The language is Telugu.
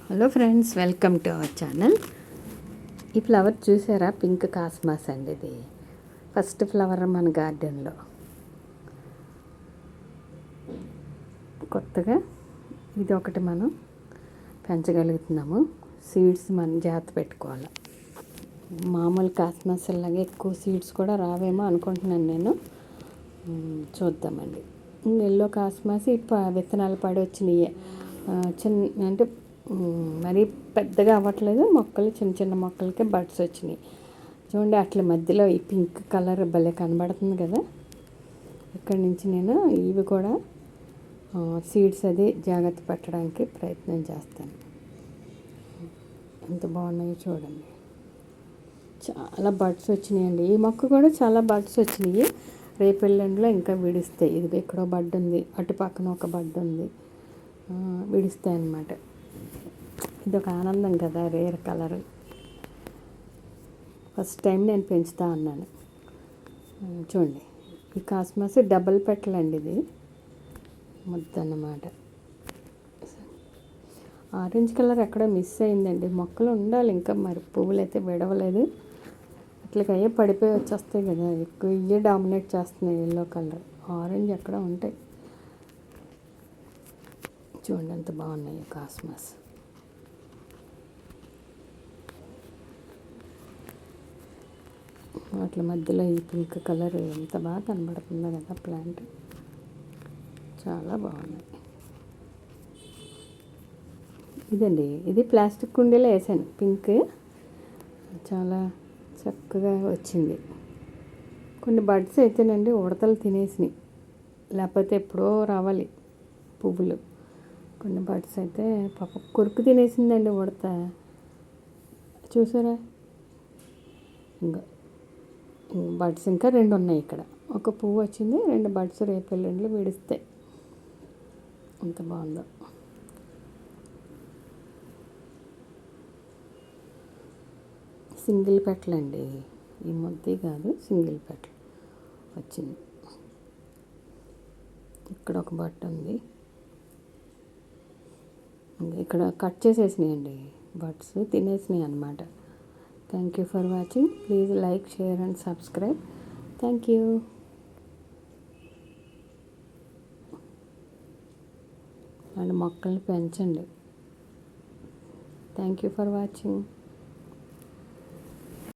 Hello friends, welcome to our channel. ఈ ఫ్లవర్ చూసారా? పింక్ కాస్మాస్ అండి. ఇది ఫస్ట్ ఫ్లవర్ మన గార్డెన్లో. కొత్తగా ఇది ఒకటి మనం పెంచగలుగుతున్నాము. సీడ్స్ మనం జాగ్రత్త పెట్టుకోవాలి. మామూలు కాస్మాస్ లాగా ఎక్కువ సీడ్స్ కూడా రావేమో అనుకుంటున్నాను నేను. చూద్దామండి. ఎల్లో కాస్మాస్ విత్తనాలు పడి వచ్చినాయి. చిన్న అంటే మరీ పెద్దగా అవ్వట్లేదు. మొక్కలు చిన్న చిన్న మొక్కలకే బడ్స్ వచ్చినాయి. చూడండి, అట్ల మధ్యలో ఈ పింక్ కలర్ భలే కనబడుతుంది కదా. ఇక్కడి నుంచి నేను ఇవి కూడా సీడ్స్ అది జాగ్రత్త పెట్టడానికి ప్రయత్నం చేస్తాను. ఎంత బాగున్నాయో చూడండి. చాలా బడ్స్ వచ్చినాయండి. ఈ మొక్క కూడా చాలా బడ్స్ వచ్చినాయి. రేపు ఎల్లుండిలో ఇంకా విడిస్తాయి. ఇది ఎక్కడో బడ్ ఉంది, అటు పక్కన ఒక బడ్ ఉంది, విడిస్తాయి అన్నమాట. ఇది ఒక ఆనందం కదా, రేర్ కలర్. ఫస్ట్ టైం నేను పెంచుతా ఉన్నాను. చూడండి, ఈ కాస్మాస్ డబల్ పెట్టలండి. ఇది ముద్దన్నమాట. ఆరెంజ్ కలర్ ఎక్కడో మిస్ అయిందండి. మొక్కలు ఉండాలి ఇంకా, మరి పువ్వులు అయితే విడవలేదు. అట్లకయ్యే పడిపోయి వచ్చేస్తాయి కదా. ఎక్కువ ఇవే డామినేట్ చేస్తున్నాయి. ఎల్లో కలర్, ఆరెంజ్ ఎక్కడ ఉంటాయి. చూడండి ఎంత బాగున్నాయి కాస్మాస్. వాటి మధ్యలో ఈ పింక్ కలర్ ఎంత బాగా కనబడుతుందో కదా. ప్లాంట్ చాలా బాగున్నాయి. ఇదండి, ఇది ప్లాస్టిక్ కుండీలో వేసాను. పింక్ చాలా చక్కగా వచ్చింది. కొన్ని బడ్స్ అయితేనండి ఉడతలు తినేసినాయి, లేకపోతే ఎప్పుడో రావాలి పువ్వులు. కొన్ని బడ్స్ అయితే పాప కొరుకు తినేసిందండి ఉడత. చూసారా? ఇంకా బడ్స్ ఇంకా 2 ఉన్నాయి ఇక్కడ. ఒక పువ్వు వచ్చింది, 2 బడ్స్ రేపు ఎల్లుండిలో విడిస్తాయి. ఎంత బాగుందో. సింగిల్ పెట్టలండి, ఈ ముద్ది కాదు, సింగిల్ పెట్టలు వచ్చింది. ఇక్కడ ఒక బట్ట ఉంది. ఇక్కడ కట్ చేసేసినాయండి, బడ్స్ తినేసినాయి అన్నమాట. Thank you for watching. Please like, share and subscribe. Thank you. And మొక్కల్ని పెంచండి. Thank you for watching.